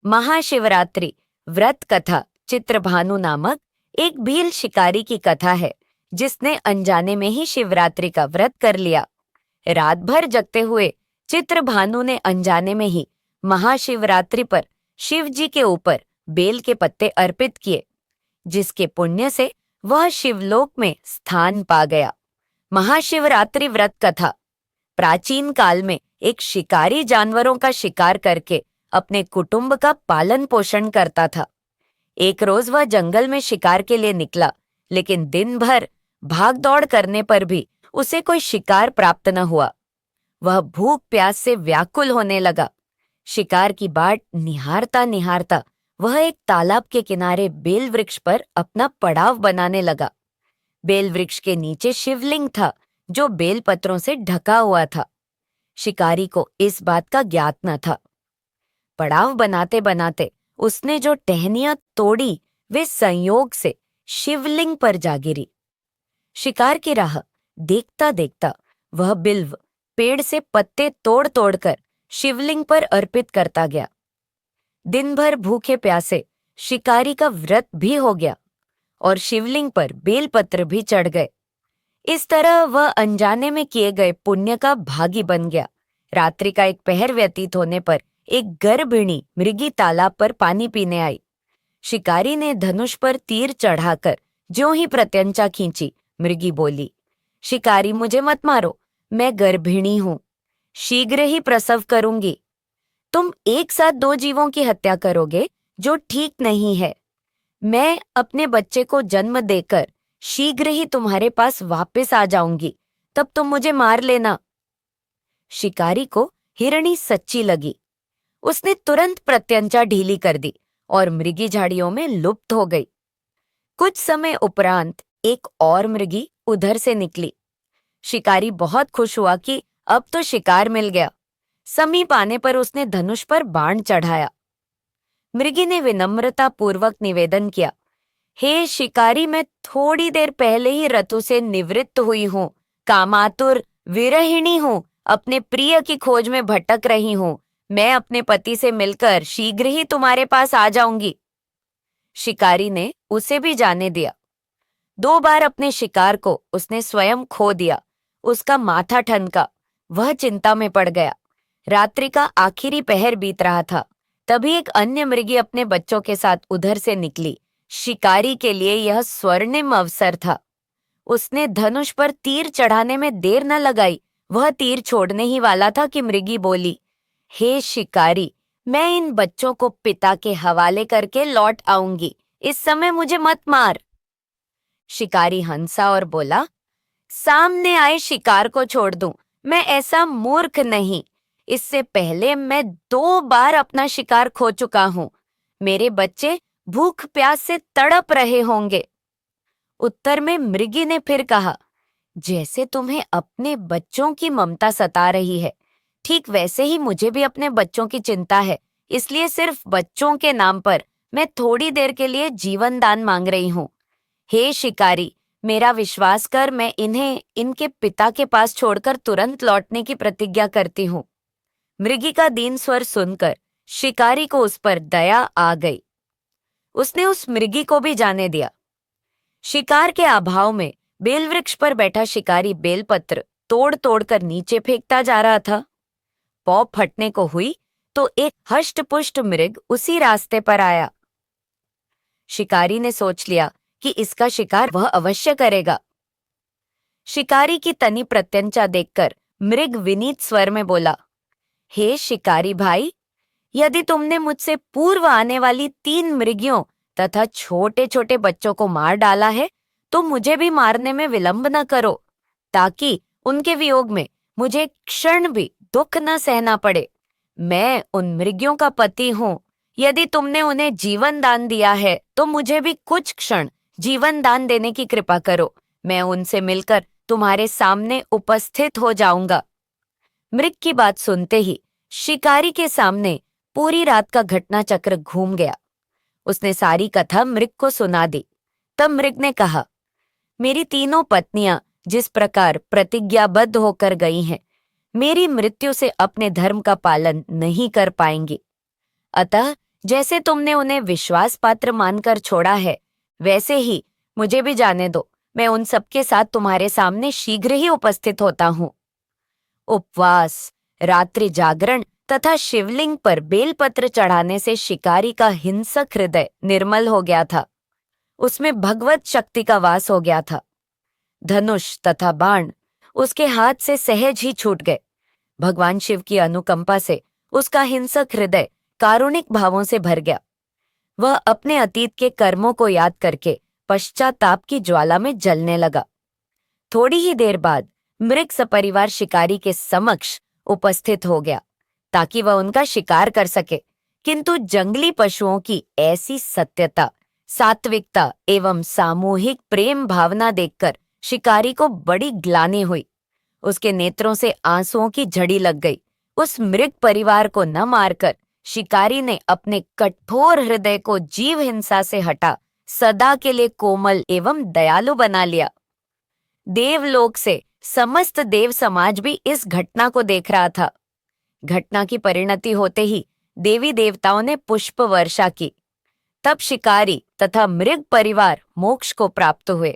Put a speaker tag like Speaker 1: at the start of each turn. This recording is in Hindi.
Speaker 1: महाशिवरात्रि व्रत कथा चित्रभानु नामक एक भील शिकारी की कथा है जिसने अनजाने में ही शिवरात्रि का व्रत कर लिया। रात भर जगते हुए चित्रभानु ने अनजाने में ही महाशिवरात्रि पर शिव जी के ऊपर बेल के पत्ते अर्पित किए, जिसके पुण्य से वह शिवलोक में स्थान पा गया। महाशिवरात्रि व्रत कथा। प्राचीन काल में एक शिकारी जानवरों का शिकार करके अपने कुटुंब का पालन पोषण करता था। एक रोज वह जंगल में शिकार के लिए निकला, लेकिन दिन भर भाग दौड़ करने पर भी उसे कोई शिकार प्राप्त न हुआ। वह भूख प्यास से व्याकुल होने लगा। शिकार की बाट निहारता निहारता वह एक तालाब के किनारे बेल वृक्ष पर अपना पड़ाव बनाने लगा। बेल वृक्ष के नीचे शिवलिंग था जो बेल पत्रों से ढका हुआ था। शिकारी को इस बात का ज्ञात न था। पड़ाव बनाते बनाते उसने जो टहनियां तोड़ी वे संयोग से शिवलिंग पर जा गिरी। शिकार की राह देखता देखता वह बिल्व पेड़ से पत्ते तोड़ तोड़कर शिवलिंग पर अर्पित करता गया। दिन भर भूखे प्यासे शिकारी का व्रत भी हो गया और शिवलिंग पर बेलपत्र भी चढ़ गए। इस तरह वह अनजाने में किए गए पुण्य का भागी बन गया। रात्रि का एक पहर व्यतीत होने पर एक गर्भिणी मृगी तालाब पर पानी पीने आई। शिकारी ने धनुष पर तीर चढ़ाकर ज्यों ही प्रत्यंचा खींची, मृगी बोली, शिकारी मुझे मत मारो, मैं गर्भिणी हूं, शीघ्र ही प्रसव करूंगी। तुम एक साथ दो जीवों की हत्या करोगे जो ठीक नहीं है। मैं अपने बच्चे को जन्म देकर शीघ्र ही तुम्हारे पास वापस आ जाऊंगी, तब तुम मुझे मार लेना। शिकारी को हिरणी सच्ची लगी। उसने तुरंत प्रत्यंचा ढीली कर दी और मृगी झाड़ियों में लुप्त हो गई। कुछ समय उपरांत एक और मृगी उधर से निकली। शिकारी बहुत खुश हुआ कि अब तो शिकार मिल गया। समीप आने पर उसने धनुष पर बाण चढ़ाया। मृगी ने विनम्रता पूर्वक निवेदन किया, हे शिकारी, मैं थोड़ी देर पहले ही ऋतु से निवृत्त हुई हूं, कामातुर विरहिणी हूं, अपने प्रिय की खोज में भटक रही हूं। मैं अपने पति से मिलकर शीघ्र ही तुम्हारे पास आ जाऊंगी। शिकारी ने उसे भी जाने दिया। 2 बार अपने शिकार को उसने स्वयं खो दिया। उसका माथा ठनका, वह चिंता में पड़ गया। रात्रि का आखिरी पहर बीत रहा था। तभी एक अन्य मृगी अपने बच्चों के साथ उधर से निकली। शिकारी के लिए यह स्वर्णिम अवसर था। उसने धनुष पर तीर चढ़ाने में देर न लगाई। वह तीर छोड़ने ही वाला था कि मृगी बोली, हे शिकारी, मैं इन बच्चों को पिता के हवाले करके लौट आऊंगी, इस समय मुझे मत मार। शिकारी हंसा और बोला, सामने आए शिकार को छोड़ दूं, मैं ऐसा मूर्ख नहीं। इससे पहले मैं 2 बार अपना शिकार खो चुका हूं। मेरे बच्चे भूख प्यास से तड़प रहे होंगे। उत्तर में मृगी ने फिर कहा, जैसे तुम्हें अपने बच्चों की ममता सता रही है, ठीक वैसे ही मुझे भी अपने बच्चों की चिंता है। इसलिए सिर्फ बच्चों के नाम पर मैं थोड़ी देर के लिए जीवन दान मांग रही हूं। हे शिकारी, मेरा विश्वास कर, मैं इन्हें इनके पिता के पास छोड़कर तुरंत लौटने की प्रतिज्ञा करती हूं। मृगी का दीन स्वर सुनकर शिकारी को उस पर दया आ गई। उसने उस मृगी को भी जाने दिया। शिकार के अभाव में बेलवृक्ष पर बैठा शिकारी बेलपत्र तोड़ तोड़कर नीचे फेंकता जा रहा था। पौ फटने को हुई तो एक हष्टपुष्ट मृग उसी रास्ते पर आया। शिकारी ने सोच लिया कि इसका शिकार वह अवश्य करेगा। शिकारी की तनी प्रत्यंचा देखकर मृग विनीत स्वर में बोला, हे शिकारी भाई, यदि तुमने मुझसे पूर्व आने वाली 3 मृगियों तथा छोटे छोटे बच्चों को मार डाला है, तो मुझे भी मारने में विलंब न करो, ताकि उनके वियोग में मुझे क्षण भी दुख न सहना पड़े। मैं उन मृगियों का पति हूं। यदि तुमने उन्हें जीवन दान दिया है तो मुझे भी कुछ क्षण जीवन दान देने की कृपा करो। मैं उनसे मिलकर तुम्हारे सामने उपस्थित हो जाऊंगा। मृग की बात सुनते ही शिकारी के सामने पूरी रात का घटना चक्र घूम गया। उसने सारी कथा मृग को सुना दी। तब मृग ने कहा, मेरी 3 पत्नियां जिस प्रकार प्रतिज्ञाबद्ध होकर गई हैं, मेरी मृत्यु से अपने धर्म का पालन नहीं कर पाएंगी। अतः जैसे तुमने उन्हें विश्वास पात्र मानकर छोड़ा है, वैसे ही मुझे भी जाने दो। मैं उन सबके साथ तुम्हारे सामने शीघ्र ही उपस्थित होता हूँ। उपवास, रात्रि जागरण तथा शिवलिंग पर बेलपत्र चढ़ाने से शिकारी का हिंसक हृदय निर्मल हो गया था। उसमें भगवत शक्ति का वास हो गया था। धनुष तथा बाण उसके हाथ से सहज ही छूट गए। भगवान शिव की अनुकंपा से उसका हिंसक हृदय कारुणिक भावों से भर गया। वह अपने अतीत के कर्मों को याद करके पश्चाताप की ज्वाला में जलने लगा। थोड़ी ही देर बाद मृग सपरिवार शिकारी के समक्ष उपस्थित हो गया ताकि वह उनका शिकार कर सके, किंतु जंगली पशुओं की ऐसी सत्यता, सात्विकता एवं सामूहिक प्रेम भावना देखकर शिकारी को बड़ी ग्लानि हुई। उसके नेत्रों से आंसुओं की झड़ी लग गई। उस मृग परिवार को न मारकर शिकारी ने अपने कठोर हृदय को जीव हिंसा से हटा सदा के लिए कोमल एवं दयालु बना लिया। देवलोक से समस्त देव समाज भी इस घटना को देख रहा था। घटना की परिणति होते ही देवी देवताओं ने पुष्प वर्षा की। तब शिकारी तथा मृग परिवार मोक्ष को प्राप्त हुए।